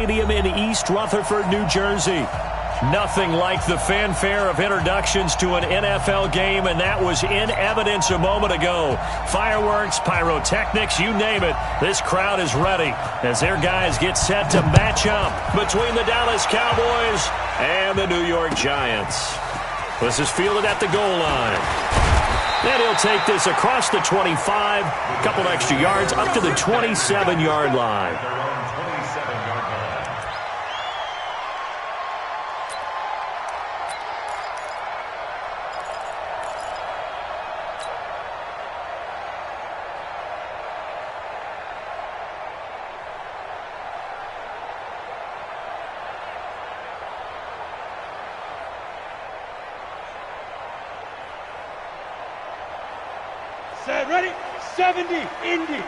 Stadium in East Rutherford, New Jersey. Nothing like the fanfare of introductions to an NFL game, and that was in evidence a moment ago. Fireworks, pyrotechnics, you name it. This crowd is ready as their guys get set to match up between the Dallas Cowboys and the New York Giants. This is fielded at the goal line. And he'll take this across the 25, a couple extra yards, up to the 27-yard line. Ready? 70, Indy.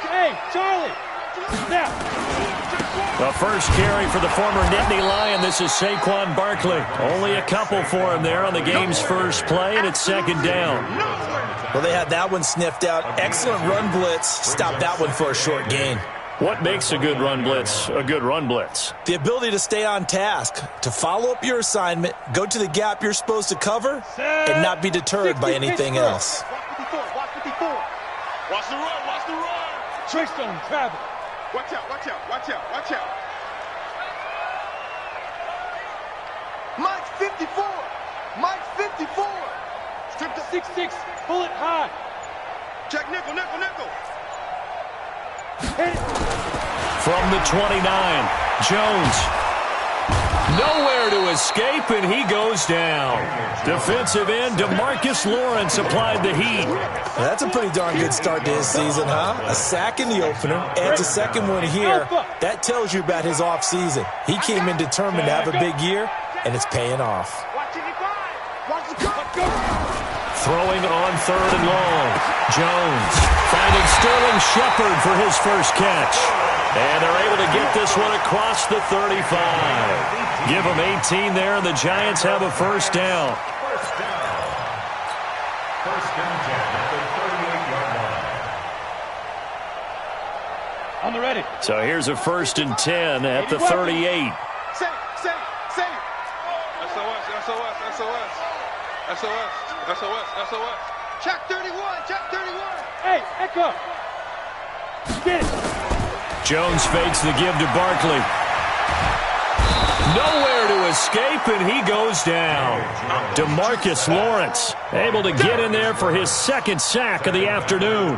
Hey, Charlie. Snap. The first carry for the former Nittany Lion. This is Saquon Barkley. Only a couple for him there on the game's first play, and it's second down. Well, they had that one sniffed out. Excellent run blitz. Stopped that one for a short gain. What makes a good run blitz a good run blitz? The ability to stay on task, to follow up your assignment, go to the gap you're supposed to cover, and not be deterred by anything else. Watch the run, watch the run. Trey Stone, travel. Watch out, watch out, watch out, watch out. Mike's 54. Mike's 54. Strip to 6-6, bullet high. Check nickel, nickel, nickel. From the 29, Jones. Nowhere to escape, and he goes down. Defensive end DeMarcus Lawrence applied the heat. That's a pretty darn good start to his season, huh? A sack in the opener, adds a second one here. That tells you about his offseason. He came in determined to have a big year, and it's paying off. Throwing on third and long. Jones finding Sterling Shepard for his first catch. And they're able to get this one across the 35. Give them 18 there, and the Giants have a first down. First down at the 38-yard line. On the ready. So here's a first and 10 at the 38. Say. SOS. Check 31. Hey, Echo. Get it. Jones fakes the give to Barkley. Nowhere to escape, and he goes down. DeMarcus Lawrence able to get in there for his second sack of the afternoon.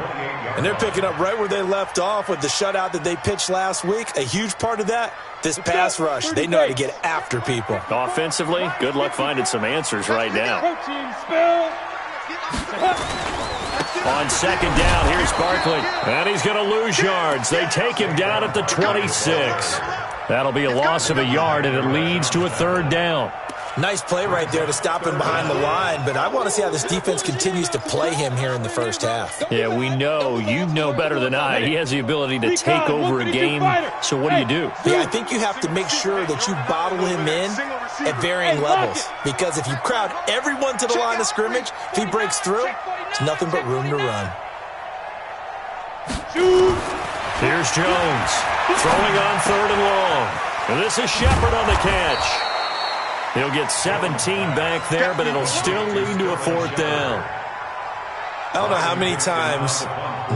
And they're picking up right where they left off with the shutout that they pitched last week. A huge part of that, this pass rush. They know how to get after people. Offensively, good luck finding some answers right now. Protein spill. On second down, here's Barkley. And he's going to lose yards. They take him down at the 26. That'll be a loss of a yard, and it leads to a third down. Nice play right there to stop him behind the line, but I want to see how this defense continues to play him here in the first half. Yeah, we know. You know better than I. He has the ability to take over a game. So what do? Yeah, I think you have to make sure that you bottle him in at varying levels, because if you crowd everyone to the line of scrimmage, if he breaks through, it's nothing but room to run. Here's Jones throwing on third and long. And this is Shepard on the catch. He'll get 17 back there, but it'll still lead to a fourth down. I don't know how many times,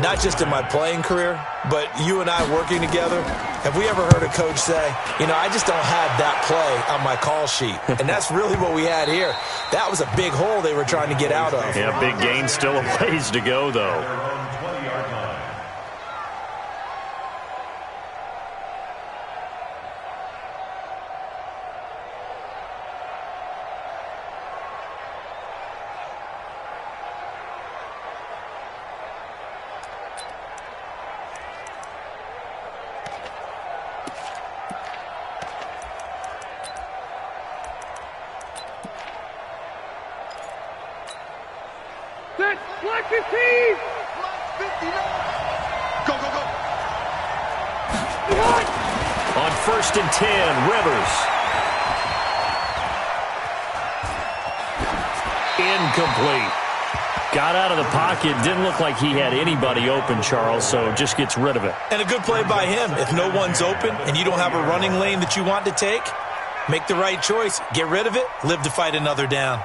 not just in my playing career, but you and I working together, have we ever heard a coach say, you know, I just don't have that play on my call sheet. And that's really what we had here. That was a big hole they were trying to get out of. Yeah, big gain, still a ways to go, though. Black 15! Black 59! Go! On first and 10, Rivers. Incomplete. Got out of the pocket. Didn't look like he had anybody open, Charles, so just gets rid of it. And a good play by him. If no one's open and you don't have a running lane that you want to take, make the right choice. Get rid of it. Live to fight another down.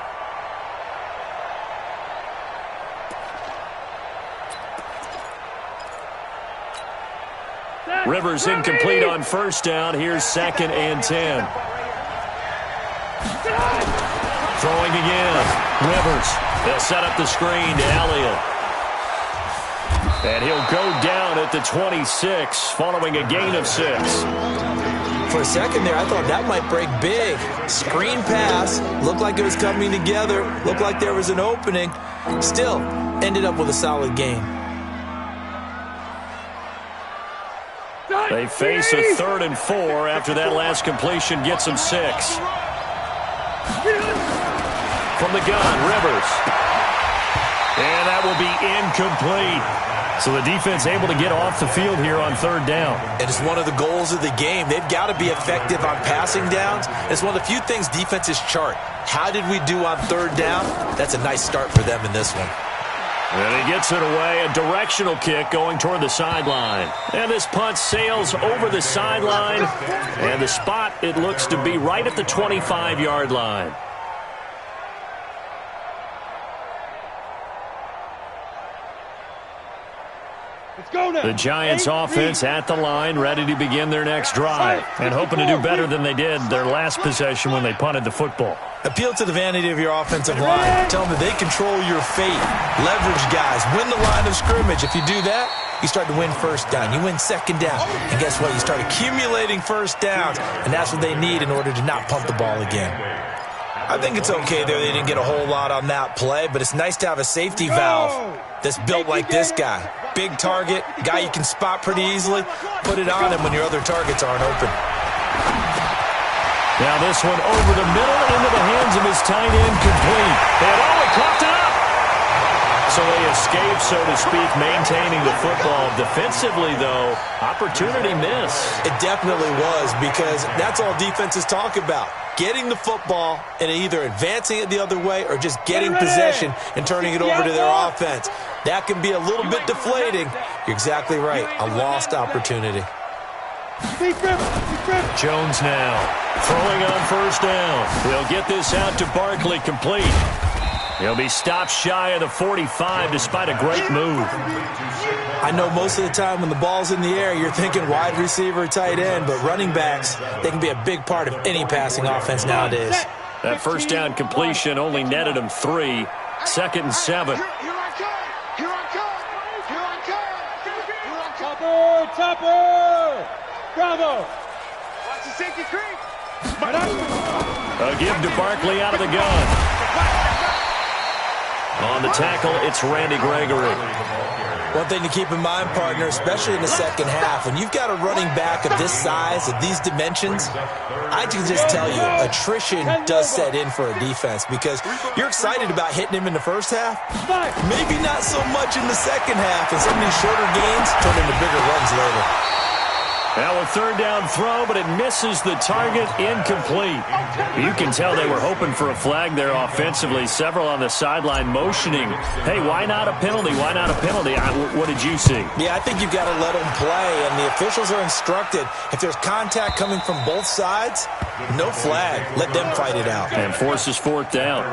Rivers incomplete on first down. Here's 2nd and 10. Throwing again. Rivers. They'll set up the screen to Elliott. And he'll go down at the 26 following a gain of 6. For a second there, I thought that might break big. Screen pass. Looked like it was coming together. Looked like there was an opening. Still, ended up with a solid gain. They face a 3rd and 4 after that last completion gets them 6. From the gun, Rivers. And that will be incomplete. So the defense able to get off the field here on 3rd down. It is one of the goals of the game. They've got to be effective on passing downs. It's one of the few things defenses chart. How did we do on 3rd down? That's a nice start for them in this one. And he gets it away, a directional kick going toward the sideline. And this punt sails over the sideline. And the spot, it looks to be right at the 25-yard line. The Giants offense at the line, ready to begin their next drive. And hoping to do better than they did their last possession when they punted the football. Appeal to the vanity of your offensive line. Tell them that they control your fate. Leverage guys. Win the line of scrimmage. If you do that, you start to win first down. You win second down. And guess what? You start accumulating first downs. And that's what they need in order to not pump the ball again. I think it's okay there. They didn't get a whole lot on that play, but it's nice to have a safety valve that's built like this guy. Big target, guy you can spot pretty easily. Put it on him when your other targets aren't open. Now this one over the middle into the hands of his tight end, complete. And he caught it up. So they escape, so to speak, maintaining the football. Defensively, though, opportunity miss. It definitely was, because that's all defenses talk about. Getting the football and either advancing it the other way or just getting possession and turning it over to their offense. That can be a little bit deflating. You're exactly right. A lost opportunity. Jones now throwing on first down. They'll get this out to Barkley, complete. He'll be stopped shy of the 45 despite a great move. I know most of the time when the ball's in the air, you're thinking wide receiver, tight end, but running backs, they can be a big part of any passing offense nowadays. That first down completion only netted him 3. 2nd and 7. Topper! Bravo! Watch the safety screen. A give to Barkley out of the gun. On the tackle, it's Randy Gregory. One thing to keep in mind, partner, especially in the second half, when you've got a running back of this size, of these dimensions, I can just tell you, attrition does set in for a defense, because you're excited about hitting him in the first half, maybe not so much in the second half, and some of these shorter gains turn into bigger runs later. Now a 3rd down throw, but it misses the target, incomplete. You can tell they were hoping for a flag there offensively. Several on the sideline motioning, hey, why not a penalty? Why not a penalty? What did you see? Yeah, I think you've got to let them play, and the officials are instructed, if there's contact coming from both sides, no flag. Let them fight it out. And forces 4th down.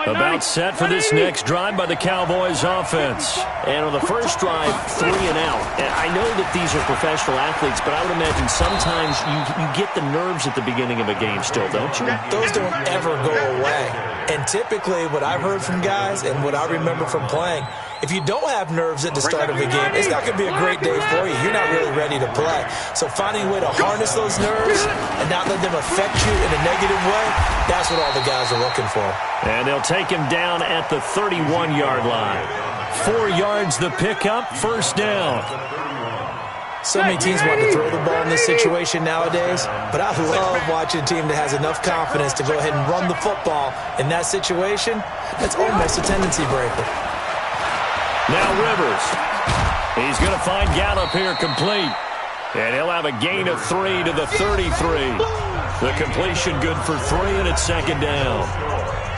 About set for this next drive by the Cowboys offense. And on the first drive, 3 and out. And I know that these are professional athletes, but I would imagine sometimes you get the nerves at the beginning of a game still, don't you? Those don't ever go away. And typically what I've heard from guys and what I remember from playing, if you don't have nerves at the start of a game, it's not going to be a great day for you. You're not really ready to play. So finding a way to harness those nerves and not let them affect you in a negative way, that's what all the guys are looking for. And they'll take him down at the 31-yard line. 4 yards the pickup, first down. So many teams want to throw the ball in this situation nowadays, but I love watching a team that has enough confidence to go ahead and run the football. In that situation, that's almost a tendency breaker. Now Rivers. He's going to find Gallup here, complete. And he'll have a gain of 3 to the 33. The completion good for 3, and it's second down.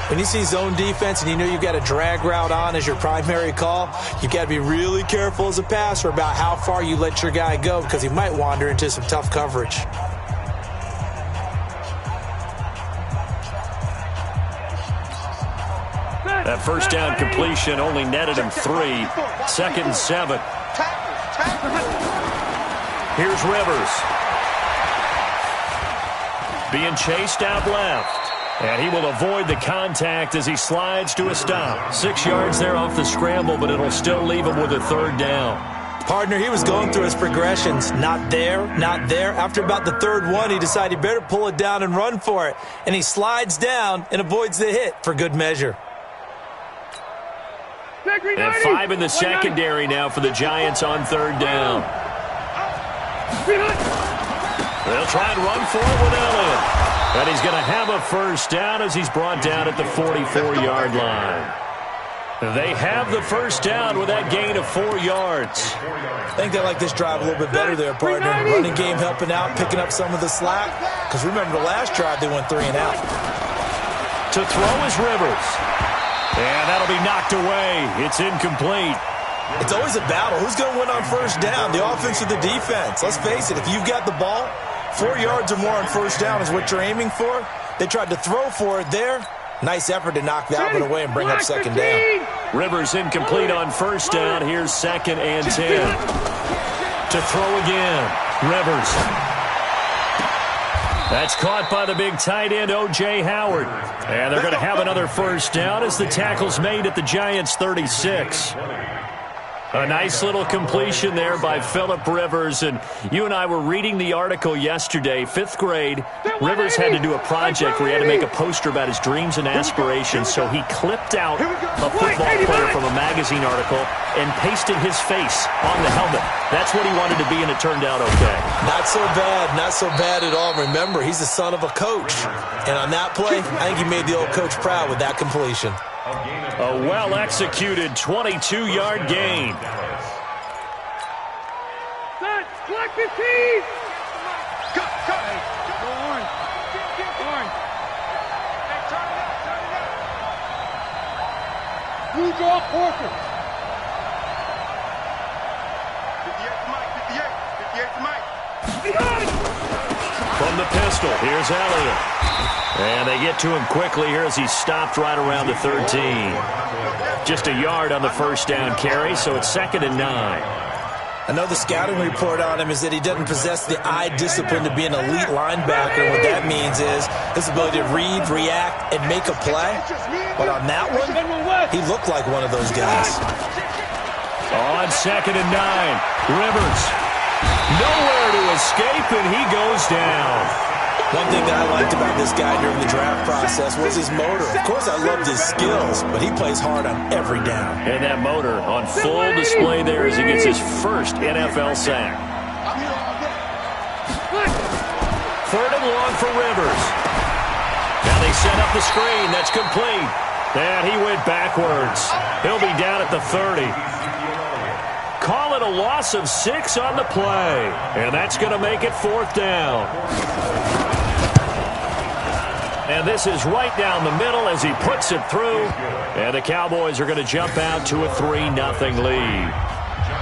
When you see zone defense and you know you've got a drag route on as your primary call, you've got to be really careful as a passer about how far you let your guy go because he might wander into some tough coverage. That first down completion only netted him 3. Second and 7. Here's Rivers. Being chased out left. And he will avoid the contact as he slides to a stop. 6 yards there off the scramble, but it'll still leave him with a third down. Partner, he was going through his progressions. Not there, not there. After about the third one, he decided he better pull it down and run for it. And he slides down and avoids the hit for good measure. And 5 in the secondary now for the Giants on third down. They'll try and run for it with Elliott. And he's going to have a first down as he's brought down at the 44-yard line. They have the first down with that gain of 4 yards. I think they like this drive a little bit better there, partner. Running game helping out, picking up some of the slack. Because remember, the last drive they went 3 and out. To throw is Rivers. And that'll be knocked away. It's incomplete. It's always a battle. Who's going to win on first down, the offense or the defense? Let's face it, if you've got the ball, 4 yards or more on first down is what you're aiming for. They tried to throw for it there. Nice effort to knock that one away and bring up second down. Rivers incomplete on first down. Here's second and 10. To throw again. Rivers. That's caught by the big tight end, O.J. Howard. And they're going to have another first down as the tackle's made at the Giants' 36. A nice little completion there by Phillip Rivers. And you and I were reading the article yesterday, 5th grade. Rivers had to do a project where he had to make a poster about his dreams and aspirations. So he clipped out a football player from a magazine article and pasted his face on the helmet. That's what he wanted to be, and it turned out okay. Not so bad at all. Remember, he's the son of a coach. And on that play, I think he made the old coach proud with that completion. A well-executed 22-yard gain. Black 15! Go on. Hey, turn it up. Blue draw, Porter. 58 to Mike. From the pistol, here's Elliott. And they get to him quickly here as he stopped right around the 13. Just a yard on the first down carry, so it's second and 9. I know the scouting report on him is that he doesn't possess the eye discipline to be an elite linebacker. And what that means is his ability to read, react, and make a play. But on that one, he looked like one of those guys. On second and 9, Rivers. Nowhere to escape, and he goes down. One thing that I liked about this guy during the draft process was his motor. Of course, I loved his skills, but he plays hard on every down. And that motor on full display there as he gets his first NFL sack. Third and long for Rivers. Now they set up the screen. That's complete. And he went backwards. He'll be down at the 30. Call it a loss of 6 on the play. And that's going to make it fourth down. And this is right down the middle as he puts it through. And the Cowboys are going to jump out to a 3-0 lead.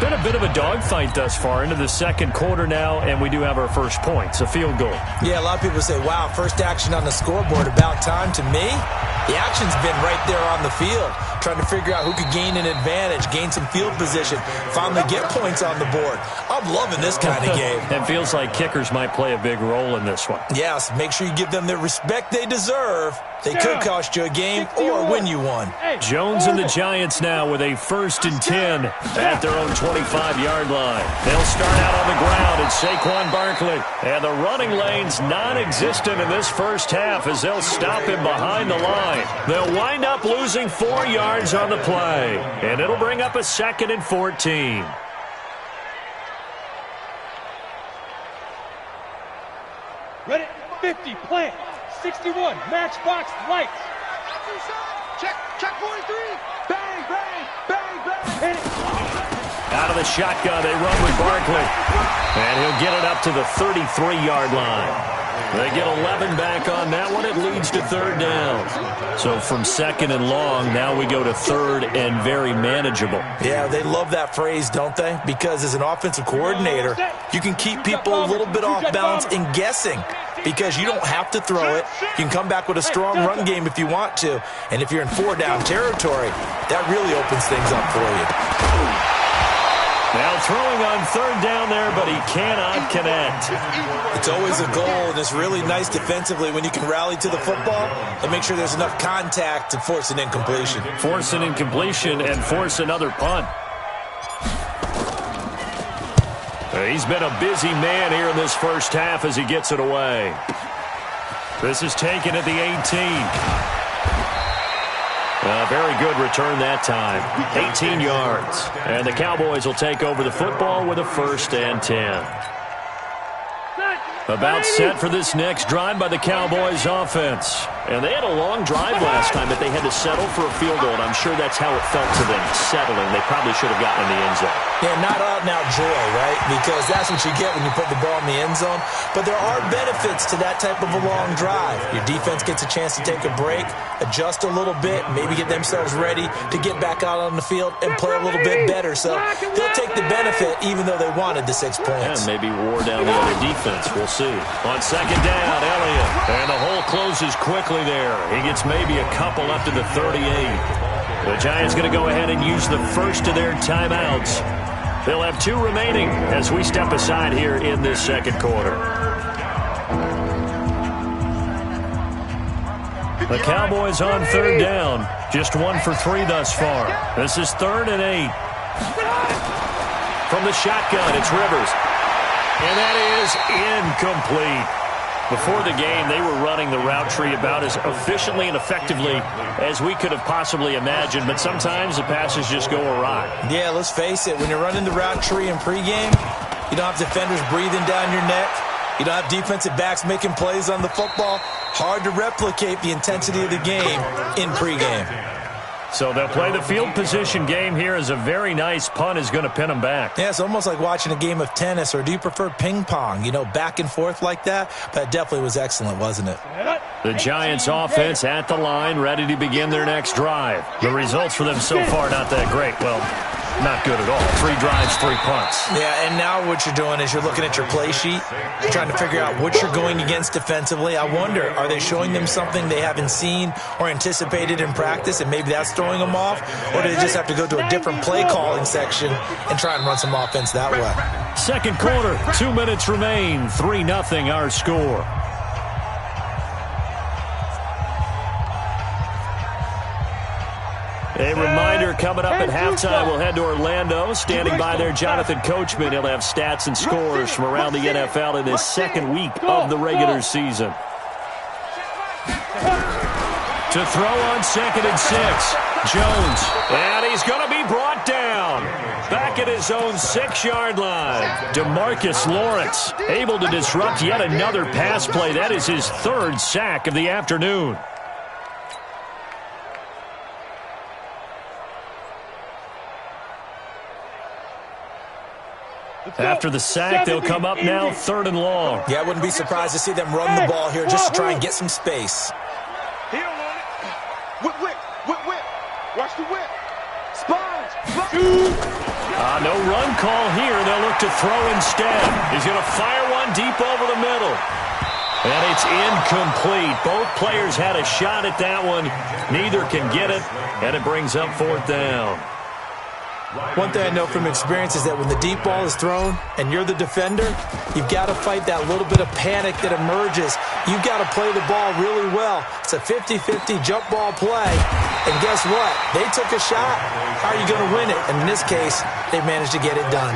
Been a bit of a dogfight thus far into the second quarter now, and we do have our first points, a field goal. Yeah, a lot of people say, wow, first action on the scoreboard, about time. To me, the action's been right there on the field, trying to figure out who could gain an advantage, gain some field position, finally get points on the board. I'm loving this kind of game. It feels like kickers might play a big role in this one. Yes, make sure you give them the respect they deserve. They could cost you a game or win you one. Jones and the Giants now with a 1st and 10 at their own 25-yard line. They'll start out on the ground. It's Saquon Barkley. And the running lane's non-existent in this first half as they'll stop him behind the line. They'll wind up losing 4 yards on the play. And it'll bring up a 2nd and 14. Ready? 50, plant. 61, matchbox, lights. Check 43. Bang, bang, bang, bang. Hit it. Out of the shotgun, they run with Barkley. And he'll get it up to the 33-yard line. They get 11 back on that one. It leads to third down. So from second and long, now we go to third and very manageable. Yeah, they love that phrase, don't they? Because as an offensive coordinator, you can keep people a little bit off balance and guessing because you don't have to throw it. You can come back with a strong run game if you want to. And if you're in four-down territory, that really opens things up for you. Now throwing on third down there, but he cannot connect. It's always a goal, and it's really nice defensively when you can rally to the football and make sure there's enough contact to force an incompletion. Force an incompletion and force another punt. He's been a busy man here in this first half as he gets it away. This is taken at the 18. A very good return that time. 18 yards. And the Cowboys will take over the football with a 1st and 10. About set for this next drive by the Cowboys offense. And they had a long drive last time, but they had to settle for a field goal, and I'm sure that's how it felt to them, settling. They probably should have gotten in the end zone. Yeah, not out and out joy, right? Because that's what you get when you put the ball in the end zone. But there are benefits to that type of a long drive. Your defense gets a chance to take a break, adjust a little bit, maybe get themselves ready to get back out on the field and play a little bit better. So they'll take the benefit even though they wanted the 6 points. And maybe wore down the other defense. We'll see. On second down, Elliott. And the hole closes quickly there. He gets maybe a couple up to the 38. The Giants going to go ahead and use the first of their timeouts. They'll have 2 remaining as we step aside here in this second quarter. The Cowboys on third down. Just 1 for 3 thus far. This is 3rd and 8. From the shotgun, it's Rivers. And that is incomplete. Before the game, they were running the route tree about as efficiently and effectively as we could have possibly imagined, but sometimes the passes just go awry. Yeah, let's face it. When you're running the route tree in pregame, you don't have defenders breathing down your neck. You don't have defensive backs making plays on the football. Hard to replicate the intensity of the game in pregame. So they'll play the field position game here as a very nice punt is going to pin them back. Yeah, it's almost like watching a game of tennis, or do you prefer ping pong? You know, back and forth like that? But it definitely was excellent, wasn't it? The Giants offense at the line, ready to begin their next drive. The results for them so far not that great. Well, not good at all. 3 drives, 3 punts. Yeah, and now what you're doing is you're looking at your play sheet. You're trying to figure out what you're going against defensively. I wonder, are they showing them something they haven't seen or anticipated in practice, and maybe that's throwing them off? Or do they just have to go to a different play calling section and try and run some offense that way? Second quarter, 2 minutes remain. 3-0 our score. A reminder coming up at halftime, we'll head to Orlando. Standing by there, Jonathan Coachman. He'll have stats and scores from around the NFL in this second week of the regular season. To throw on 2nd and 6. Jones. And he's going to be brought down. Back at his own 6-yard line. DeMarcus Lawrence able to disrupt yet another pass play. That is his 3rd sack of the afternoon. After the sack, they'll come up now 3rd and long. Yeah, I wouldn't be surprised to see them run the ball here just to try and get some space. Whip. Watch the whip. Sponge. No run call here. They'll look to throw instead. He's going to fire one deep over the middle. And it's incomplete. Both players had a shot at that one. Neither can get it, and it brings up 4th down. One thing I know from experience is that when the deep ball is thrown and you're the defender, you've got to fight that little bit of panic that emerges. You've got to play the ball really well. It's a 50-50 jump ball play. And guess what? They took a shot. How are you going to win it? And in this case, they managed to get it done.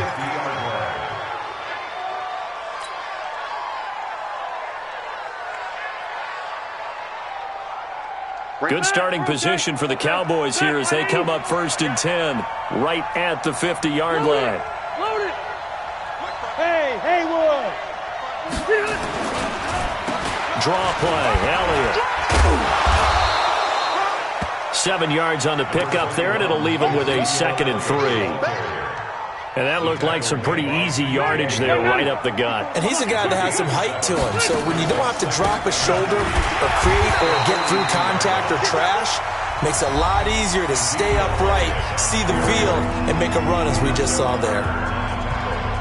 Good starting position for the Cowboys here as they come up 1st and 10, right at the 50-yard line. Load it. Hey, Haywood. Draw play, Elliott. 7 yards on the pickup there, and it'll leave him with a 2nd and 3. And that looked like some pretty easy yardage there right up the gut. And he's a guy that has some height to him. So when you don't have to drop a shoulder or create or get through contact or trash, makes it a lot easier to stay upright, see the field, and make a run as we just saw there.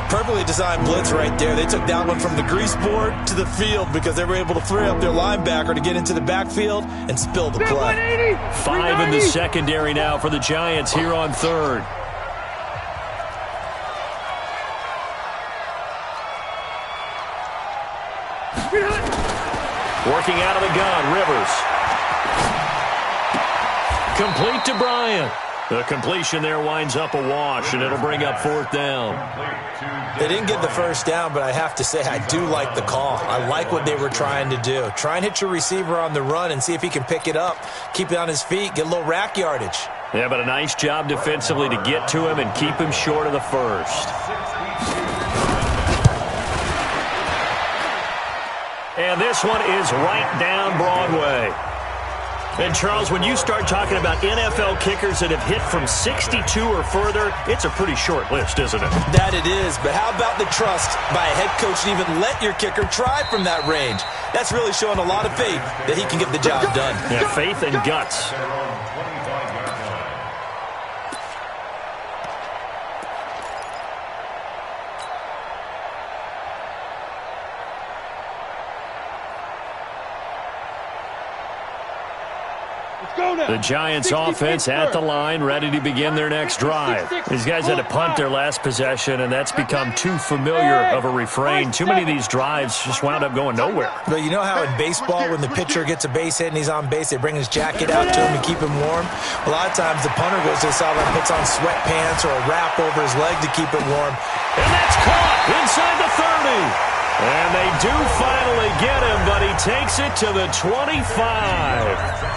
Perfectly designed blitz right there. They took that one from the grease board to the field because they were able to free up their linebacker to get into the backfield and spill the play. 5 in the secondary now for the Giants here on third. Working out of the gun, Rivers. Complete to Bryant. The completion there winds up a wash, and it'll bring up 4th down. They didn't get the first down, but I have to say I do like the call. I like what they were trying to do. Try and hit your receiver on the run and see if he can pick it up, keep it on his feet, get a little rack yardage. Yeah, but a nice job defensively to get to him and keep him short of the first. And this one is right down Broadway. And, Charles, when you start talking about NFL kickers that have hit from 62 or further, it's a pretty short list, isn't it? That it is, but how about the trust by a head coach to even let your kicker try from that range? That's really showing a lot of faith that he can get the job done. Yeah, faith and guts. The Giants offense at the line, ready to begin their next drive. These guys had to punt their last possession, and that's become too familiar of a refrain. Too many of these drives just wound up going nowhere. But you know how in baseball, when the pitcher gets a base hit and he's on base, they bring his jacket out to him to keep him warm? A lot of times the punter goes to the sideline, puts on sweatpants or a wrap over his leg to keep it warm. And that's caught inside the 30. And they do finally get him, but he takes it to the 25.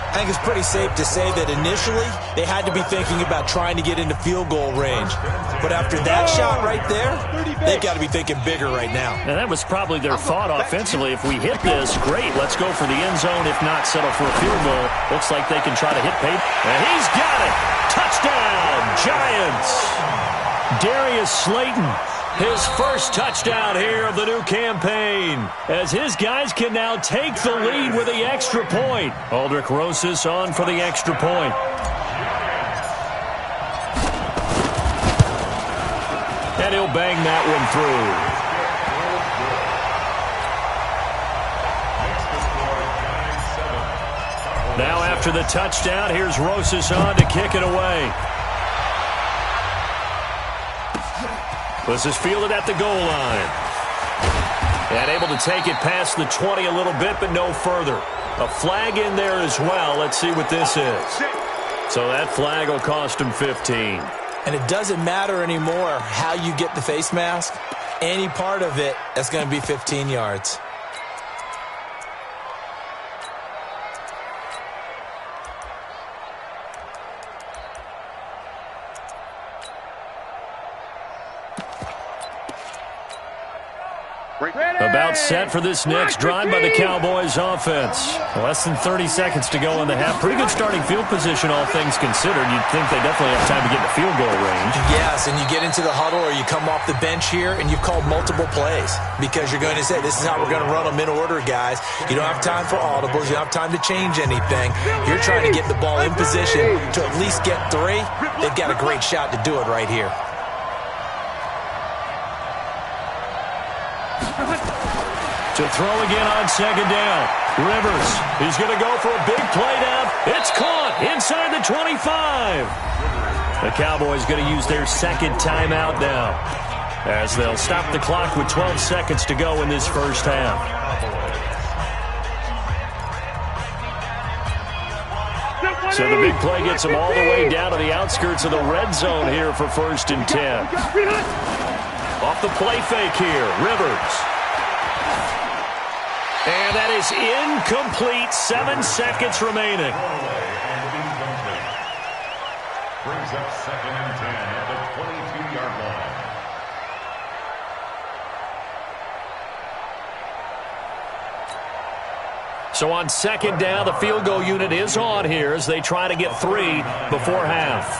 I think it's pretty safe to say that initially they had to be thinking about trying to get into field goal range. But after that shot right there, they've got to be thinking bigger right now. And that was probably their thought offensively. If we hit this, great, let's go for the end zone. If not, settle for a field goal. Looks like they can try to hit Payton. And he's got it. Touchdown, Giants. Darius Slayton. His first touchdown here of the new campaign, as his guys can now take the lead with the extra point. Aldrich Rosas on for the extra point. And he'll bang that one through. Now after the touchdown, here's Rosas on to kick it away. This is fielded at the goal line. And able to take it past the 20 a little bit, but no further. A flag in there as well. Let's see what this is. So that flag will cost him 15. And it doesn't matter anymore how you get the face mask. Any part of it, that's going to be 15 yards. About set for this next drive by the Cowboys offense. Less than 30 seconds to go in the half. Pretty good starting field position, all things considered. You'd think they definitely have time to get in the field goal range. Yes, and you get into the huddle or you come off the bench here and you've called multiple plays because you're going to say, this is how we're going to run them in order, guys. You don't have time for audibles. You don't have time to change anything. You're trying to get the ball in position to at least get 3. They've got a great shot to do it right here. To throw again on second down. Rivers, he's going to go for a big play down. It's caught inside the 25. The Cowboys going to use their second timeout now, as they'll stop the clock with 12 seconds to go in this first half. So the big play gets them all the way down to the outskirts of the red zone here for 1st and 10. Off the play fake here, Rivers. And that is incomplete. 7 seconds remaining. Brings up 2nd and 10 at the 22-yard line. So on second down, the field goal unit is on here as they try to get 3 before half.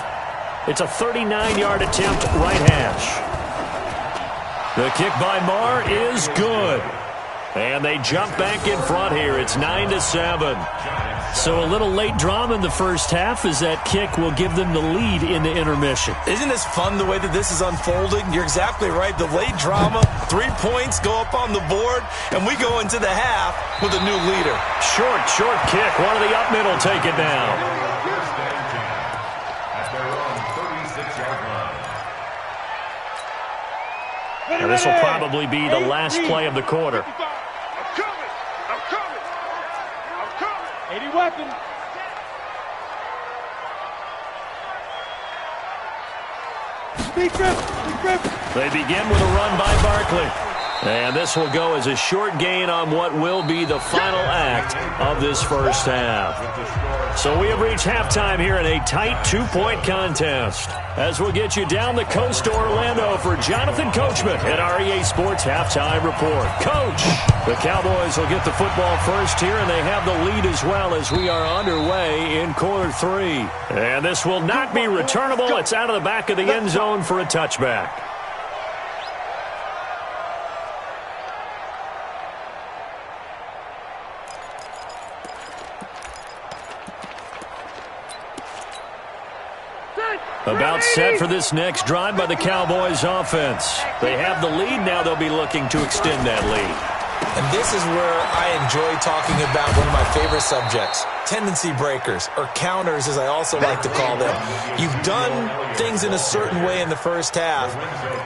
It's a 39-yard attempt, right hash. The kick by Marr is good. And they jump back in front here. It's 9-7. So a little late drama in the first half as that kick will give them the lead into intermission. Isn't this fun the way that this is unfolding? You're exactly right. The late drama, 3 points go up on the board, and we go into the half with a new leader. Short kick. One of the up middle take it down. And this will probably be the last play of the quarter. I'm coming. 80 weapon. They begin with a run by Barkley. And this will go as a short gain on what will be the final act of this first half. So we have reached halftime here in a tight 2-point contest. As we'll get you down the coast to Orlando for Jonathan Coachman at our EA Sports Halftime Report. Coach, the Cowboys will get the football first here, and they have the lead as well as we are underway in quarter 3. And this will not be returnable. It's out of the back of the end zone for a touchback. About set for this next drive by the Cowboys offense. They have the lead. Now they'll be looking to extend that lead. And this is where I enjoy talking about one of my favorite subjects, tendency breakers, or counters as I also like to call them. You've done things in a certain way in the first half,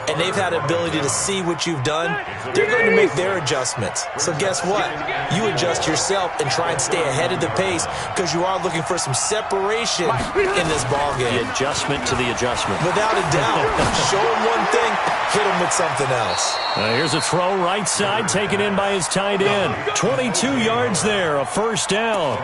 and they've had the ability to see what you've done. They're going to make their adjustments. So guess what? You adjust yourself and try and stay ahead of the pace because you are looking for some separation in this ballgame. The adjustment to the adjustment. Without a doubt. Show them one thing, hit them with something else. Here's a throw right side, taken in by his tight end. 22 yards there, a first down.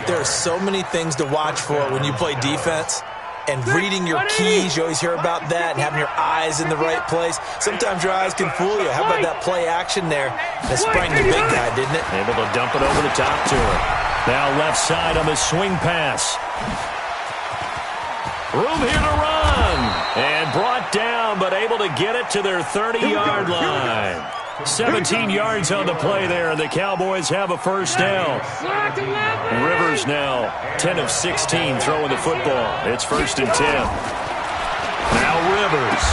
There are so many things to watch for when you play defense. And reading your keys, you always hear about that, and having your eyes in the right place. Sometimes your eyes can fool you. How about that play action there that sprang the big guy, didn't it? Able to dump it over the top to him. Now left side on the swing pass. Room here to run. And brought down, but able to get it to their 30-yard line. 17 yards on the play there, and the Cowboys have a first down. Rivers now 10 of 16 throwing the football. It's 1st and 10. Now Rivers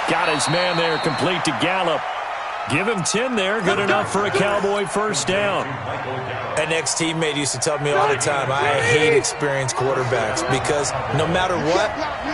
got his man there, complete to Gallup. Give him 10 there, good enough for a Cowboy first down. An ex-teammate used to tell me all the time, I hate experienced quarterbacks because no matter what,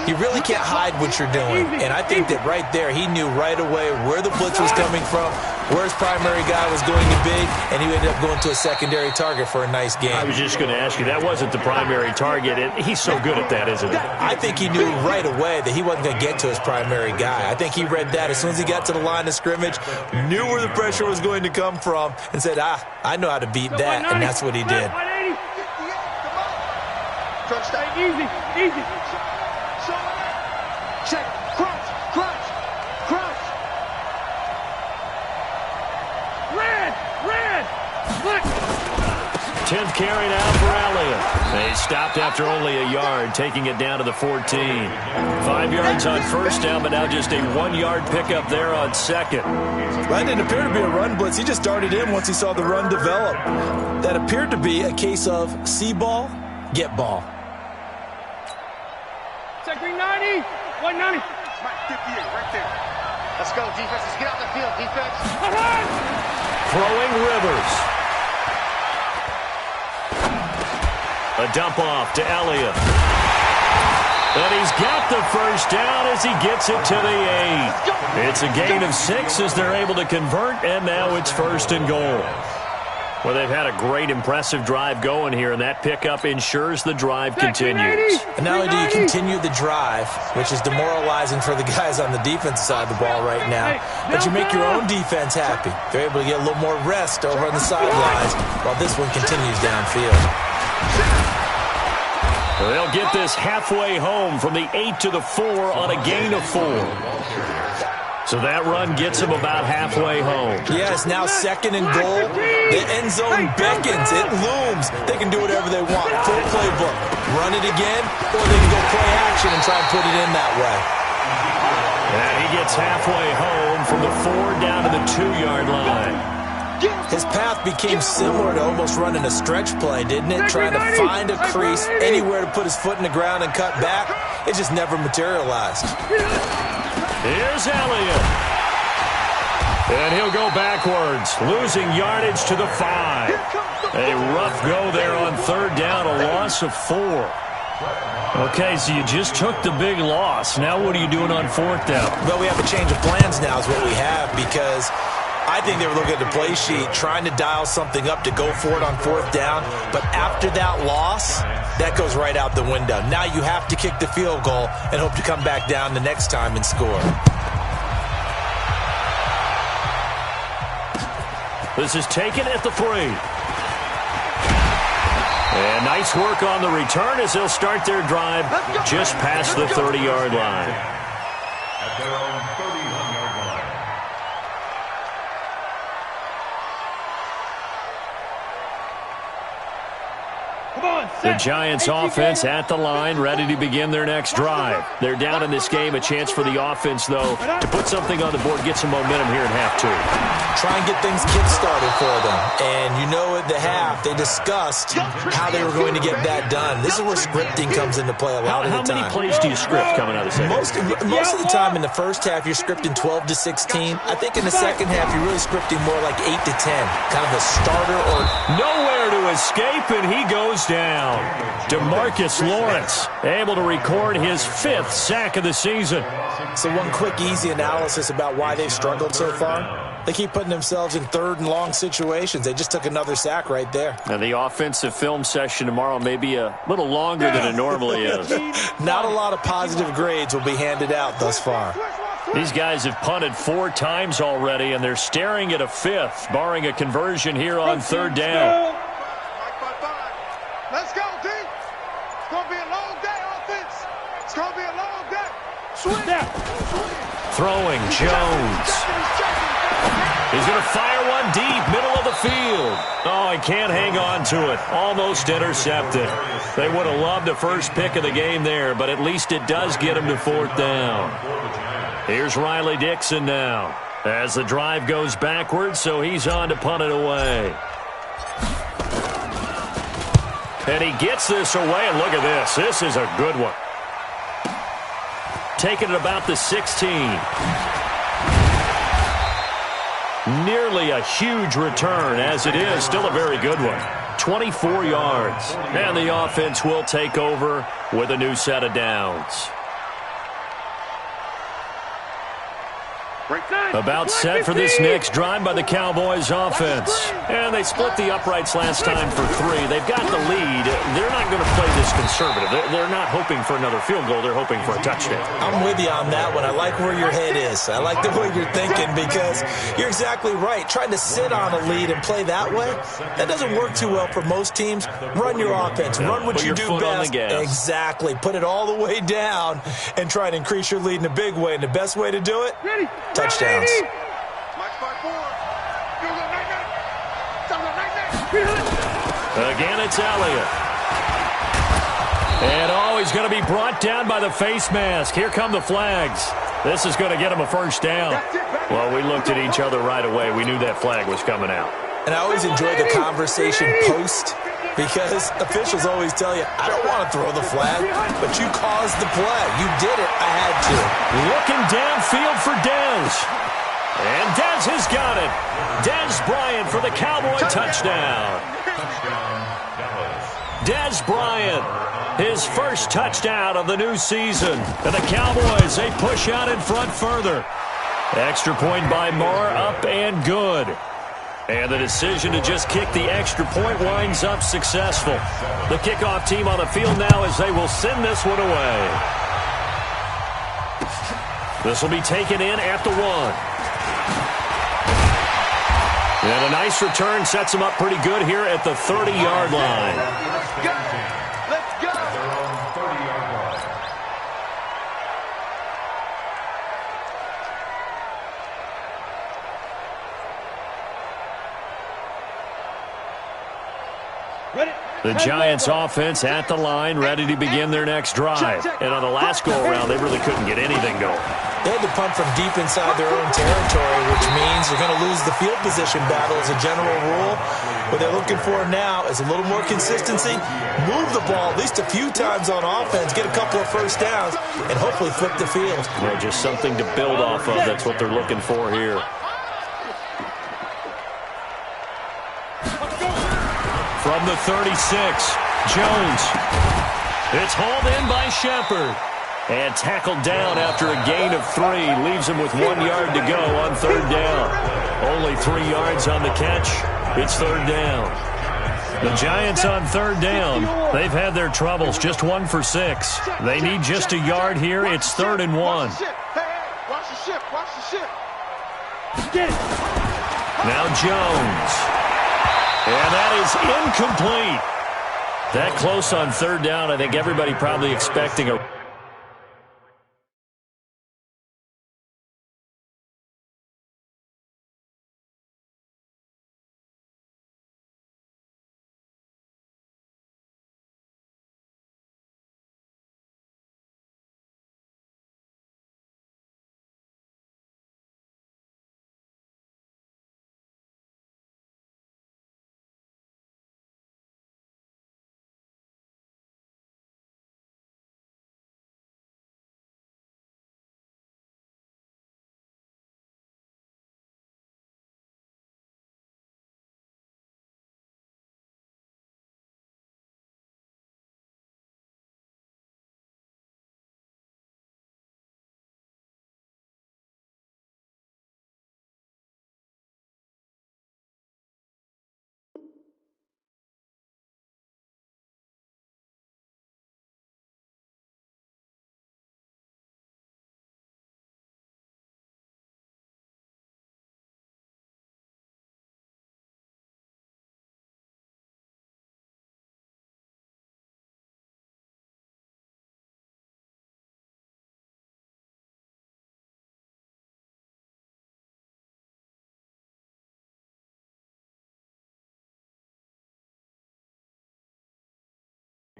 you really can't hide what you're doing. And I think that right there, he knew right away where the blitz was coming from, where his primary guy was going to be, and he ended up going to a secondary target for a nice game. I was just going to ask you, that wasn't the primary target, and he's so good at that, isn't he? I think he knew right away that he wasn't going to get to his primary guy. I think he read that as soon as he got to the line of scrimmage, knew where the pressure was going to come from, and said, I know how to beat that, and that's what he did. Easy. Check. Crunch. Red. Look. 10th carry now for Elliott. They stopped after only a yard, taking it down to the 14. 5 yards on first down, but now just a 1-yard pickup there on second. That didn't appear to be a run blitz. He just started in once he saw the run develop. That appeared to be a case of see ball, get ball. Check 90. 190. Mike, 58 right there. Let's go, defense. Let's get out the field, defense. Throwing Rivers. A dump off to Elliott. And he's got the first down as he gets it to the 8. It's a gain of 6 as they're able to convert, and now it's 1st and goal. Well, they've had a great, impressive drive going here, and that pickup ensures the drive continues. And not only do you continue the drive, which is demoralizing for the guys on the defensive side of the ball right now, but you make your own defense happy. They're able to get a little more rest over on the sidelines while this one continues downfield. They'll get this halfway home from the 8 to the 4 on a gain of 4. So that run gets them about halfway home. Yes, now 2nd and goal. The end zone beckons. It looms. They can do whatever they want. Full playbook. Run it again, or they can go play action. direction and try and put it in that way. And he gets halfway home from the 4 down to the 2-yard line. His path became similar to almost running a stretch play, didn't it? Trying to find a crease, anywhere to put his foot in the ground and cut back. It just never materialized. Here's Elliott. And he'll go backwards, losing yardage to the 5. A rough go there on 3rd down, a loss of 4. Okay, so you just took the big loss. Now what are you doing on 4th down? Well, we have a change of plans now is what we have, because I think they were looking at the play sheet, trying to dial something up to go for it on 4th down. But after that loss, that goes right out the window. Now you have to kick the field goal and hope to come back down the next time and score. This is taken at the 3. And nice work on the return as they'll start their drive just past the 30-yard line. At their own 31-yard line. The Giants offense at the line, ready to begin their next drive. They're down in this game. A chance for the offense, though, to put something on the board, get some momentum here in half 2. Try and get things kick-started for them. And you know at the half, they discussed how they were going to get that done. This is where scripting comes into play a lot of the time. How many plays do you script coming out of the second? Most of the time in the first half, you're scripting 12 to 16. I think in the second half, you're really scripting more like 8 to 10. Kind of a starter or... Nowhere to escape, and he goes down. DeMarcus Lawrence able to record his 5th sack of the season. So one quick, easy analysis about why they've struggled so far. They keep putting themselves in 3rd and long situations. They just took another sack right there. And the offensive film session tomorrow may be a little longer than it normally is. Not a lot of positive grades will be handed out thus far. These guys have punted 4 times already, and they're staring at a 5th, barring a conversion here on 3rd down. Let's go, D. It's going to be a long day, offense. It's going to be a long day. Throwing Jones. He's going to fire one deep, middle of the field. Oh, he can't hang on to it. Almost intercepted. They would have loved the first pick of the game there, but at least it does get him to 4th down. Here's Riley Dixon now as the drive goes backwards, so he's on to punt it away. And he gets this away, and look at this. This is a good one. Taking it about the 16. Nearly a huge return, as it is. Still a very good one. 24 yards. And the offense will take over with a new set of downs. About set for this next drive by the Cowboys offense. And they split the uprights last time for 3. They've got the lead. They're not going to play this conservative. They're not hoping for another field goal. They're hoping for a touchdown. I'm with you on that one. I like where your head is. I like the way you're thinking, because you're exactly right. Trying to sit on a lead and play that way, that doesn't work too well for most teams. Run your offense. Run what you do best. Exactly. Put it all the way down and try to increase your lead in a big way. And the best way to do it? Touchdowns. Again, it's Elliott. And he's going to be brought down by the face mask. Here come the flags. This is going to get him a 1st down. Well, we looked at each other right away. We knew that flag was coming out. And I always enjoy the conversation post, because officials always tell you, I don't want to throw the flag, but you caused the play. You did it. I had to. Looking downfield for Dez. And Dez has got it. Dez Bryant for the Cowboy touchdown. Dez Bryant, his 1st touchdown of the new season. And the Cowboys, they push out in front further. Extra point by Moore, up and good. And the decision to just kick the extra point winds up successful. The kickoff team on the field now as they will send this one away. This will be taken in at the 1. And a nice return sets him up pretty good here at the 30-yard line. Let's go. The Giants offense at the line, ready to begin their next drive. And on the last go-around, they really couldn't get anything going. They had to punt from deep inside their own territory, which means you're going to lose the field position battle as a general rule. What they're looking for now is a little more consistency, move the ball at least a few times on offense, get a couple of first downs, and hopefully flip the field. Yeah, just something to build off of. That's what they're looking for here. From the 36, Jones. It's hauled in by Shepard. And tackled down after a gain of 3. Leaves him with 1 yard to go on third down. Only 3 yards on the catch. It's third down. The Giants on third down. They've had their troubles. Just 1 for 6. They need just a yard here. It's 3rd and 1. Watch the ship. Watch the ship. Get it. Now Jones. And that is incomplete. That close on third down. I think everybody probably expecting a...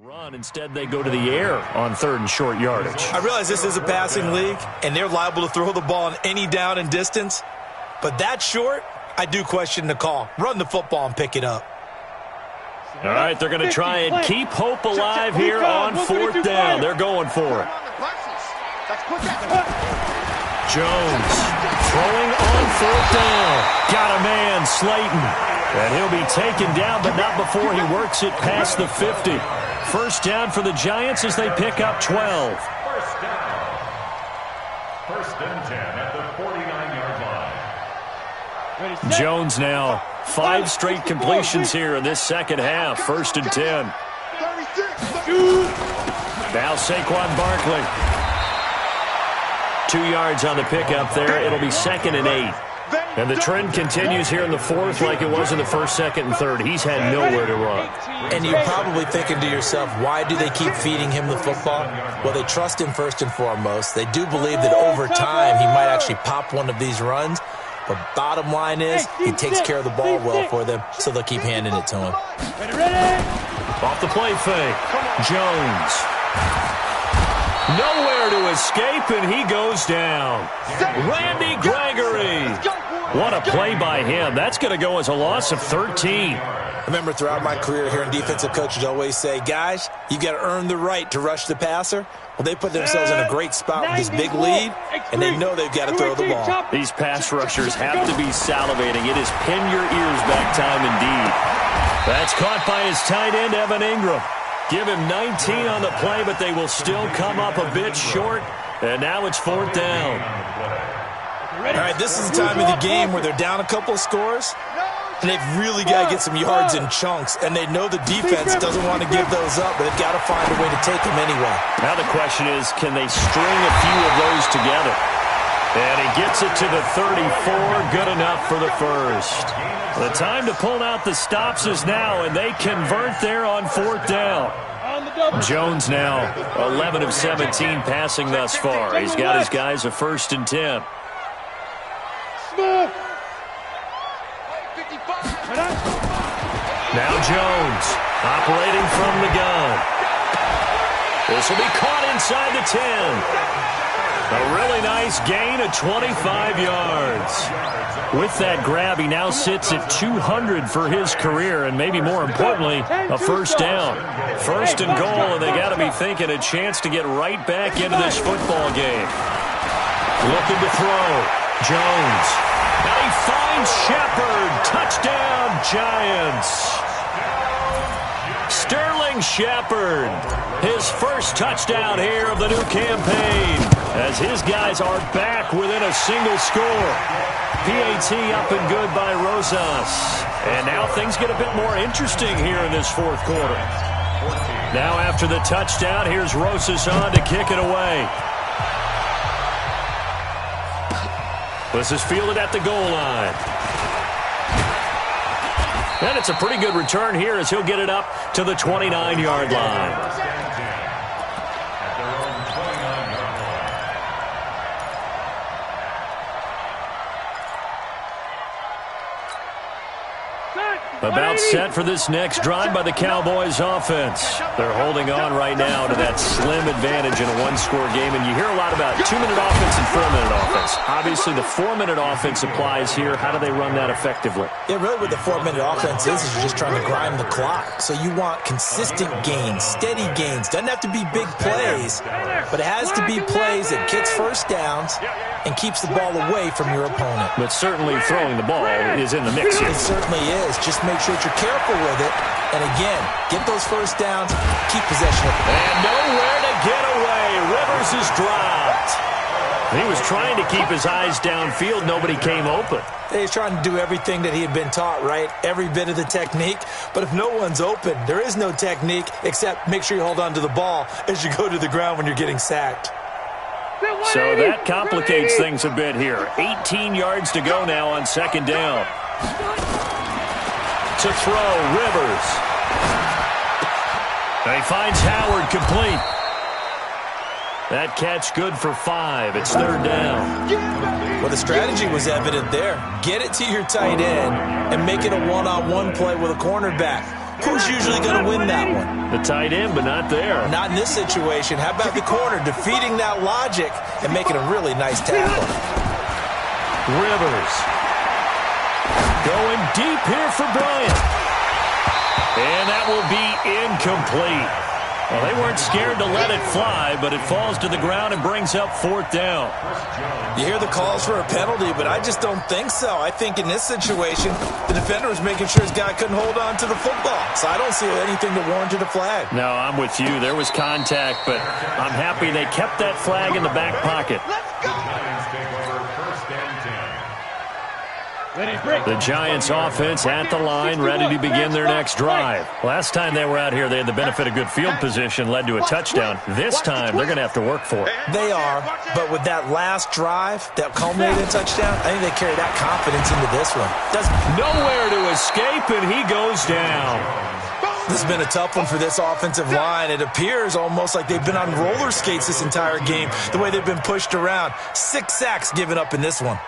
Run. Instead, they go to the air on third and short yardage. I realize this is a passing league, and they're liable to throw the ball on any down and distance. But that short, I do question the call. Run the football and pick it up. All right, they're going to try and keep hope alive here on fourth down. They're going for it. Jones throwing on fourth down. Got a man, Slayton. And he'll be taken down, but not before he works it past the 50. First down for the Giants as they pick up 12. First down. First and 10 at the 49-yard line. Jones now 5 straight completions here in this second half. First and 10. Now Saquon Barkley. 2 yards on the pickup there. It'll be second and 8. And the trend continues here in the fourth like it was in the first, second, and third. He's had nowhere to run. And you're probably thinking to yourself, why do they keep feeding him the football? Well, they trust him first and foremost. They do believe that over time he might actually pop one of these runs. But bottom line is he takes care of the ball well for them, so they'll keep handing it to him. Off the play fake. Jones. Nowhere to escape, and he goes down. Randy Gregory. What a play by him. That's going to go as a loss of 13. I remember throughout my career hearing defensive coaches always say, guys, you've got to earn the right to rush the passer. Well, they put themselves in a great spot with this big lead, and they know they've got to throw the ball. These pass rushers have to be salivating. It is pin your ears back time indeed. That's caught by his tight end, Evan Ingram. Give him 19 on the play, but they will still come up a bit short. And now it's fourth down. All right, this is the time of the game where they're down a couple of scores, and they've really got to get some yards in chunks. And they know the defense doesn't want to give those up, but they've got to find a way to take them anyway. Now the question is, can they string a few of those together? And he gets it to the 34. Good enough for the first. The time to pull out the stops is now, and they convert there on fourth down. Jones now 11 of 17 passing thus far. He's got his guys a first and 10. Now Jones operating from the gun. This will be caught inside the 10. A really nice gain of 25 yards. With that grab, he now sits at 200 for his career, and maybe more importantly, a first down. First and goal, and they got to be thinking a chance to get right back into this football game. Looking to throw. Jones. And he finds Shepard. Touchdown, Giants. Sterling Shepard, his first touchdown here of the new campaign, as his guys are back within a single score. PAT up and good by Rosas. And now things get a bit more interesting here in this fourth quarter. Now after the touchdown, here's Rosas on to kick it away. This is fielded at the goal line. And it's a pretty good return here as he'll get it up to the 29-yard line. About set for this next drive by the Cowboys offense. They're holding on right now to that slim advantage in a one-score game, and you hear a lot about 2-minute offense and 4-minute offense. Obviously, the 4-minute offense applies here. How do they run that effectively? Yeah, really what the 4-minute offense is you're just trying to grind the clock. So you want consistent gains, steady gains. Doesn't have to be big plays, but it has to be plays that gets first downs and keeps the ball away from your opponent. But certainly throwing the ball is in the mix here. It certainly is. Just make sure that you're careful with it. And again, get those first downs, keep possession of the ball. And nowhere to get away. Rivers is dropped. He was trying to keep his eyes downfield. Nobody came open. He's trying to do everything that he had been taught, right? Every bit of the technique. But if no one's open, there is no technique except make sure you hold on to the ball as you go to the ground when you're getting sacked. So that complicates things a bit here. 18 yards to go now on second down. To throw, Rivers. And he finds Howard complete. That catch good for 5. It's third down. Well, the strategy was evident there. Get it to your tight end and make it a one-on-one play with a cornerback. Who's usually going to win that one? The tight end, but not there. Not in this situation. How about the corner defeating that logic and making a really nice tackle? Rivers. Going deep here for Bryant. And that will be incomplete. Well, they weren't scared to let it fly, but it falls to the ground and brings up fourth down. You hear the calls for a penalty, but I just don't think so. I think in this situation, the defender was making sure his guy couldn't hold on to the football. So I don't see anything that warranted a flag. No, I'm with you. There was contact, but I'm happy they kept that flag in the back pocket. The Giants offense at the line, ready to begin their next drive. Last time they were out here, they had the benefit of good field position, led to a touchdown. This time, they're going to have to work for it. They are, but with that last drive that culminated in touchdown, I think they carry that confidence into this one. Nowhere to escape, and he goes down. This has been a tough one for this offensive line. It appears almost like they've been on roller skates this entire game, the way they've been pushed around. 6 sacks given up in this one.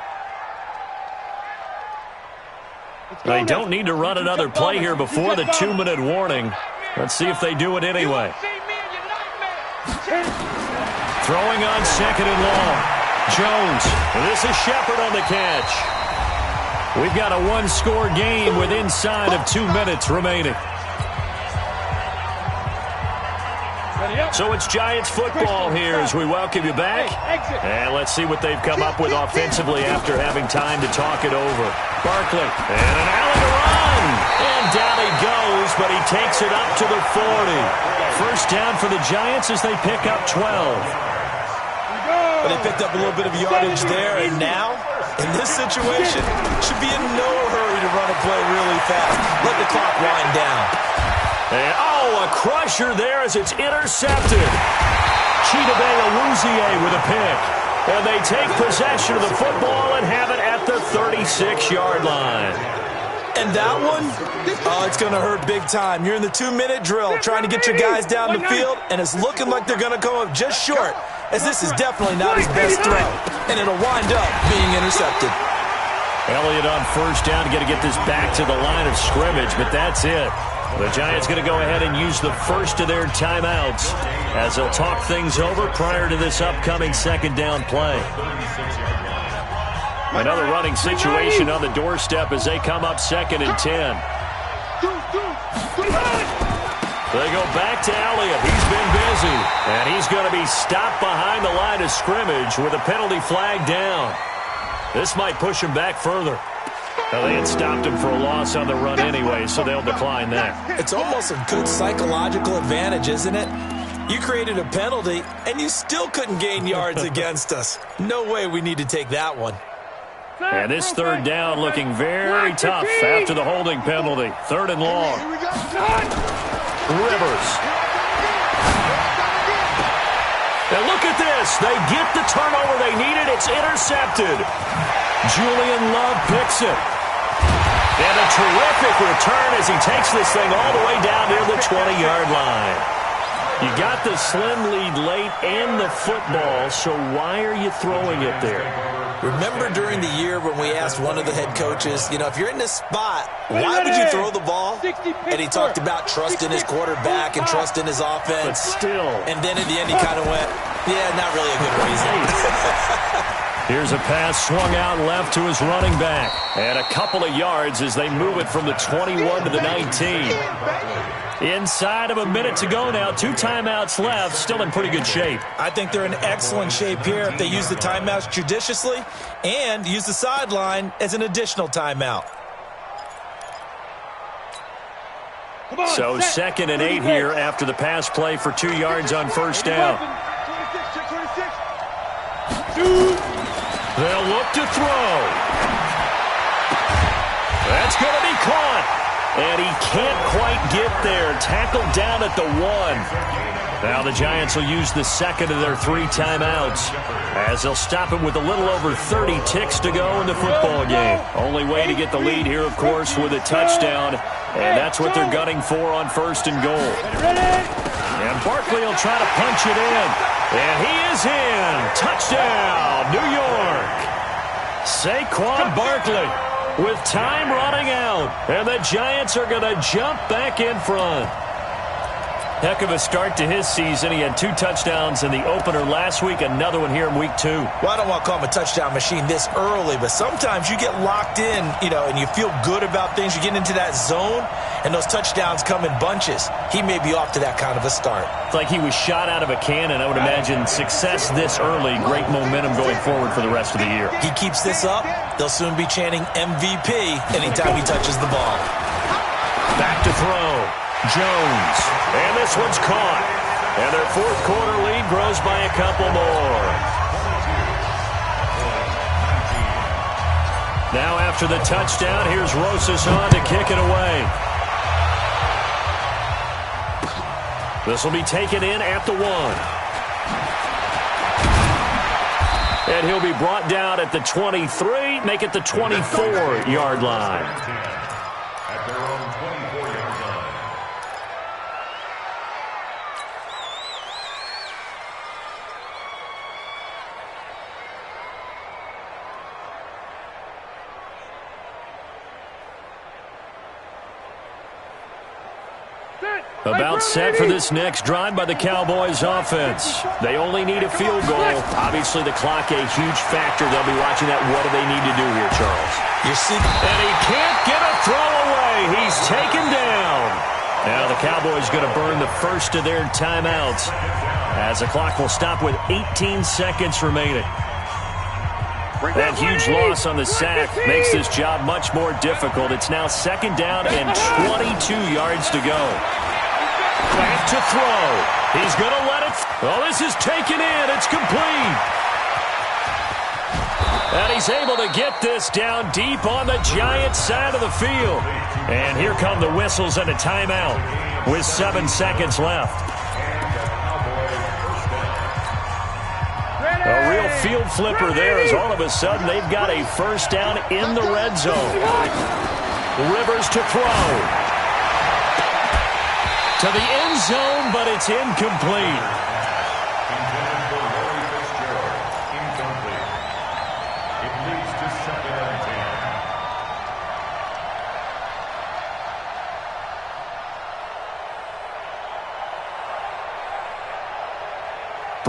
They don't need to run another play here before the 2-minute warning. Let's see if they do it anyway. Throwing on second and long. Jones. This is Shepard on the catch. We've got a one-score game with inside of 2 minutes remaining. So it's Giants football here as we welcome you back. And let's see what they've come up with offensively after having time to talk it over. Barkley, and an alley to run. And down he goes, but he takes it up to the 40. First down for the Giants as they pick up 12. But they picked up a little bit of yardage there, and now, in this situation, should be in no hurry to run a play really fast. Let the clock wind down. And, a crusher there as it's intercepted. Chidobe Awuzie with a pick. And they take possession of the football and have it at the 36-yard line. And that one, it's going to hurt big time. You're in the 2-minute drill trying to get your guys down the field, and it's looking like they're going to come up just short, as this is definitely not his best throw. And it'll wind up being intercepted. Elliott on first down. Got to get this back to the line of scrimmage, but that's it. The Giants going to go ahead and use the first of their timeouts as they'll talk things over prior to this upcoming second down play. Another running situation on the doorstep as they come up 2nd and 10. They go back to Elliott. He's been busy, and he's going to be stopped behind the line of scrimmage with a penalty flag down. This might push him back further. Well, they had stopped him for a loss on the run anyway, so they'll decline that. It's almost a good psychological advantage, isn't it? You created a penalty, and you still couldn't gain yards against us. No way we need to take that one. And this third down looking very tough after the holding penalty. 3rd and long. Rivers. And look at this. They get the turnover they needed. It's intercepted. Julian Love picks it. And a terrific return as he takes this thing all the way down near the 20-yard line. You got the slim lead late and the football, so why are you throwing it there? Remember during the year when we asked one of the head coaches, you know, if you're in this spot, why would you throw the ball? And he talked about trust in his quarterback and trust in his offense. But still. And then at the end he kind of went, yeah, not really a good reason. Here's a pass swung out left to his running back. And a couple of yards as they move it from the 21 to the 19. Inside of a minute to go now. 2 timeouts left. Still in pretty good shape. I think they're in excellent shape here if they use the timeouts judiciously and use the sideline as an additional timeout. So 2nd and 8 here after the pass play for 2 yards on first down. They'll look to throw. That's going to be caught. And he can't quite get there. Tackled down at the 1. Now the Giants will use the second of their 3 timeouts as they'll stop it with a little over 30 ticks to go in the football game. Only way to get the lead here, of course, with a touchdown. And that's what they're gunning for on 1st and goal. And Barkley will try to punch it in. And he is in. Touchdown, New York. Saquon Barkley with time running out. And the Giants are going to jump back in front. Heck of a start to his season. He had 2 touchdowns in the opener last week, another one here in week 2. Well, I don't want to call him a touchdown machine this early, but sometimes you get locked in, you know, and you feel good about things. You get into that zone, and those touchdowns come in bunches. He may be off to that kind of a start. It's like he was shot out of a cannon. I would imagine success this early, great momentum going forward for the rest of the year. He keeps this up, they'll soon be chanting MVP anytime he touches the ball. Back to throw. Jones. And this one's caught. And their 4th quarter lead grows by a couple more. Now after the touchdown, here's Rosas on to kick it away. This will be taken in at the 1. And he'll be brought down at the 23, make it the 24-yard line. At their own 24-yard line. About set for this next drive by the Cowboys offense. They only need a field goal. Obviously, the clock a huge factor. They'll be watching that. What do they need to do here, Charles? And he can't get a throw away. He's taken down. Now the Cowboys going to burn the first of their timeouts as the clock will stop with 18 seconds remaining. That huge loss on the sack makes this job much more difficult. It's now 2nd down and 22 yards to go. Back to throw. He's going to let it. Oh, this is taken in. It's complete. And he's able to get this down deep on the Giants side of the field. And here come the whistles and a timeout with 7 seconds left. A real field flipper there as all of a sudden they've got a first down in the red zone. Rivers to throw. To the end zone, but it's incomplete. Intended for Larry Fitzgerald. Incomplete. It leads to 2nd and 10.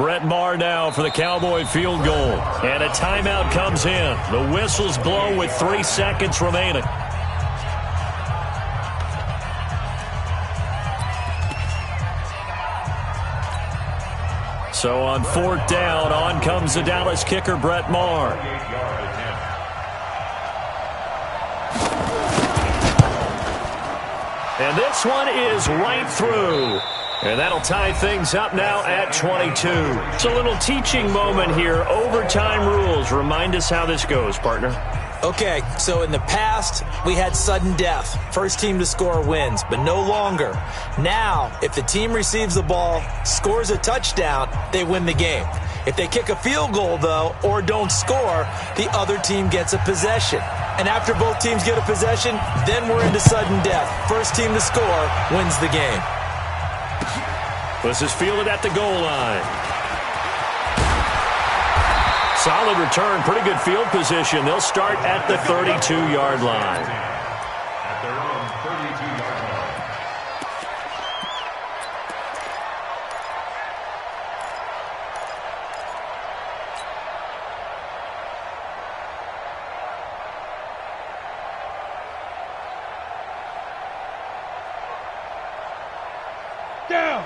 Brett Maher now for the Cowboy field goal. And a timeout comes in. The whistles blow with 3 seconds remaining. So on 4th down, on comes the Dallas kicker, Brett Maher. And this one is right through. And that'll tie things up now at 22. It's a little teaching moment here. Overtime rules. Remind us how this goes, partner. Okay, so in the past, we had sudden death. First team to score wins, but no longer. Now, if the team receives the ball, scores a touchdown, they win the game. If they kick a field goal, though, or don't score, the other team gets a possession. And after both teams get a possession, then we're into sudden death. First team to score wins the game. This is fielded at the goal line. Solid return, pretty good field position. They'll start at the 32-yard line. At their own 32-yard line.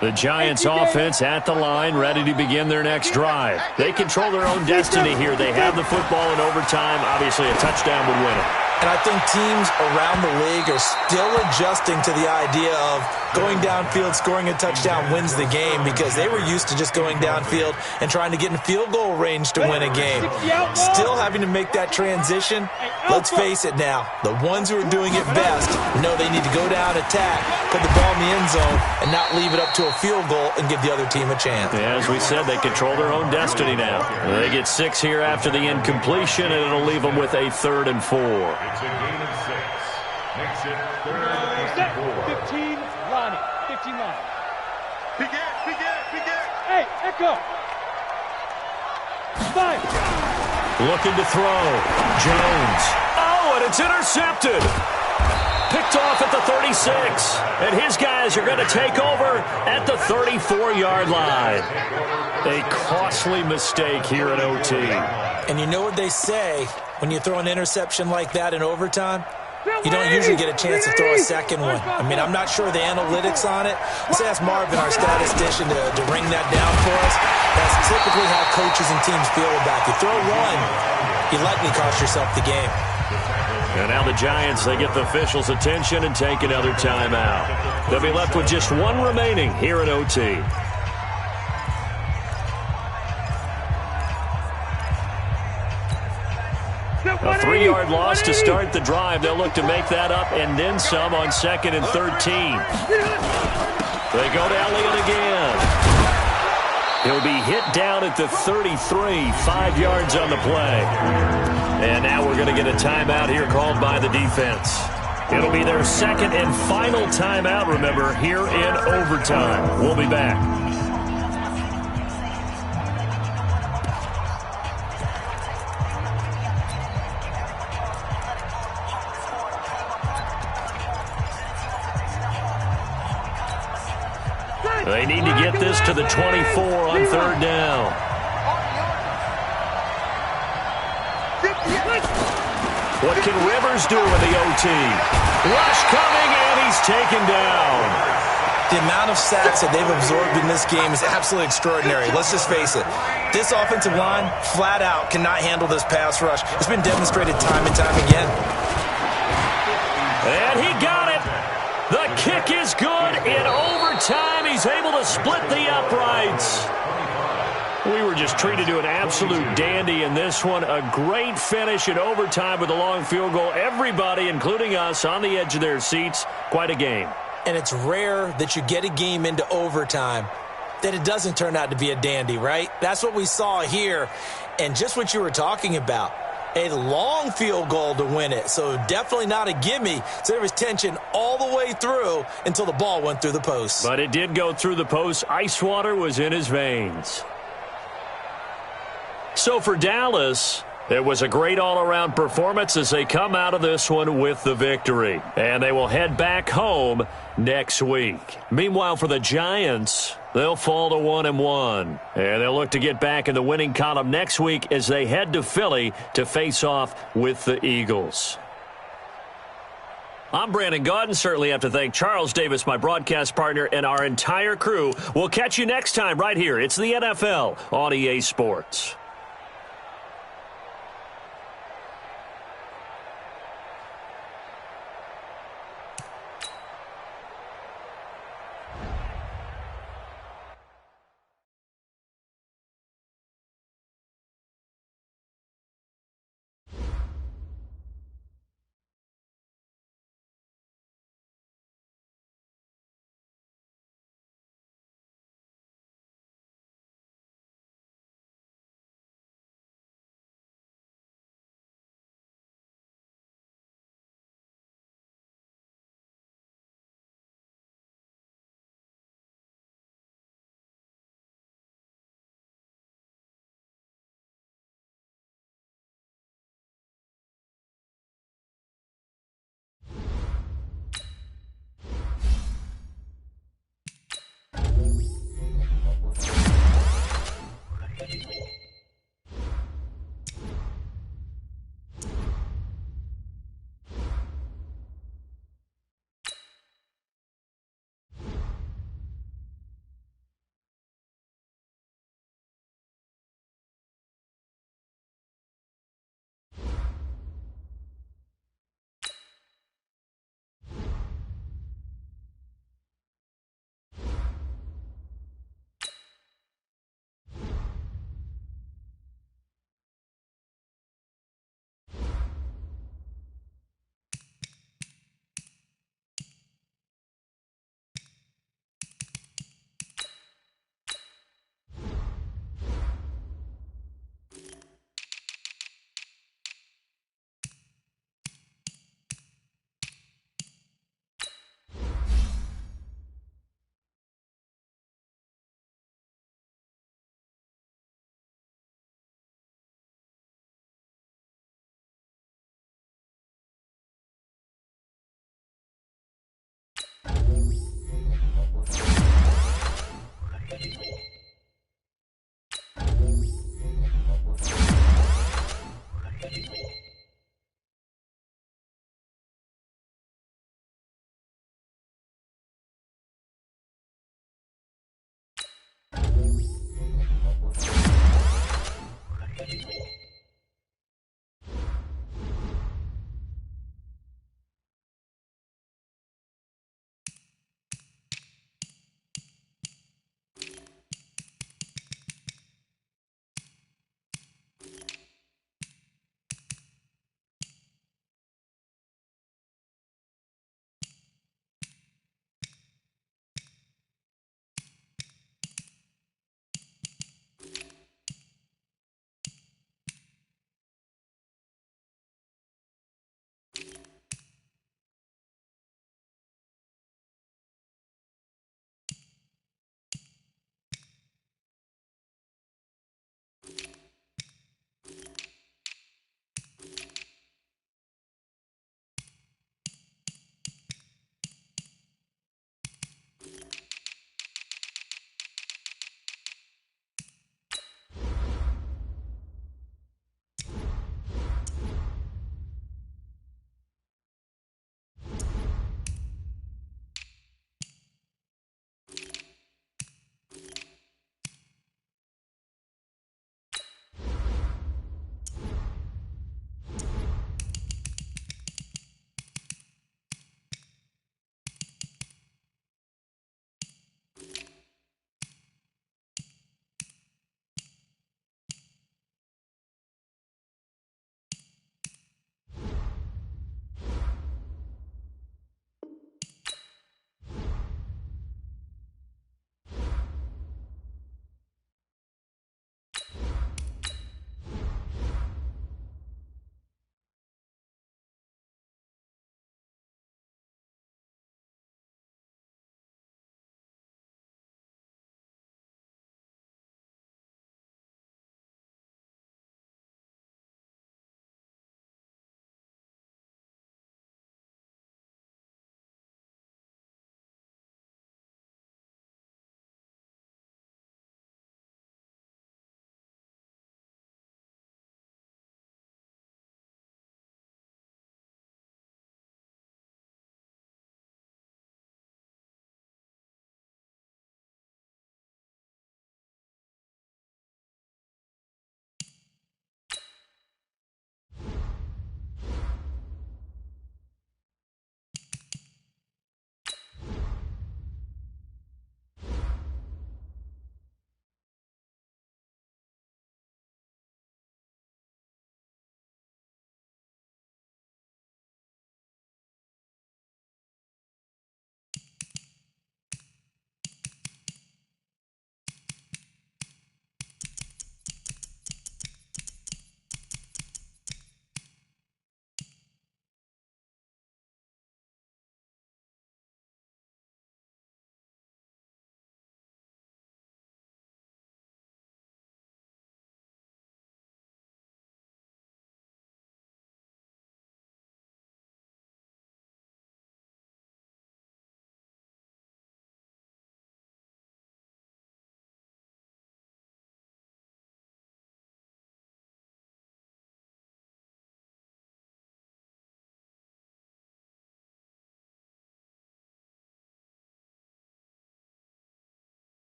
The Giants offense at the line, ready to begin their next drive. They control their own destiny here. They have the football in overtime. Obviously, a touchdown would win it. And I think teams around the league are still adjusting to the idea of going downfield, scoring a touchdown wins the game, because they were used to just going downfield and trying to get in field goal range to win a game. Still having to make that transition. Let's face it now, the ones who are doing it best know they need to go down, attack, put the ball in the end zone, and not leave it up to a field goal and give the other team a chance. Yeah, as we said, they control their own destiny now. They get 6 here after the incompletion, and it'll leave them with a 3rd and 4. It's a gain of 6. Makes it 3rd and 4. 15, Lonnie. 15 Lonnie. Begin. Hey, Echo. 5. Looking to throw. Jones. Oh, and it's intercepted. Picked off at the 36. And his guys are going to take over at the 34-yard line. A costly mistake here in OT. And you know what they say, when you throw an interception like that in overtime, you don't usually get a chance to throw a second one. I mean, I'm not sure the analytics on it. Let's ask Marvin, our statistician, to ring that down for us. That's typically how coaches and teams feel about it. You throw one, you likely cost yourself the game. And now the Giants, they get the officials' attention and take another timeout. They'll be left with just one remaining here in OT. A 3-yard loss to start the drive. They'll look to make that up and then some on 2nd and 13. They go to Elliott again. He'll be hit down at the 33, 5 yards on the play. And now we're going to get a timeout here called by the defense. It'll be their 2nd and final timeout, remember, here in overtime. We'll be back. They need to get this to the 24 on 3rd down. What can Rivers do in the OT? Rush coming, and he's taken down. The amount of sacks that they've absorbed in this game is absolutely extraordinary. Let's just face it. This offensive line, flat out, cannot handle this pass rush. It's been demonstrated time and time again. And he got it. The kick is good in overtime. He's able to split the uprights. We were just treated to an absolute dandy in this one. A great finish in overtime with a long field goal. Everybody, including us, on the edge of their seats. Quite a game. And it's rare that you get a game into overtime that it doesn't turn out to be a dandy, right? That's what we saw here. And just what you were talking about. A long field goal to win it, so definitely not a gimme. So there was tension all the way through until the ball went through the post. But it did go through the post. Ice water was in his veins. So for Dallas, it was a great all-around performance as they come out of this one with the victory. And they will head back home next week. Meanwhile, for the Giants, They'll fall to 1-1, and they'll look to get back in the winning column next week as they head to Philly to face off with the Eagles. I'm Brandon Gaudin. Certainly have to thank Charles Davis, my broadcast partner, and our entire crew. We'll catch you next time right here. It's the NFL on EA Sports.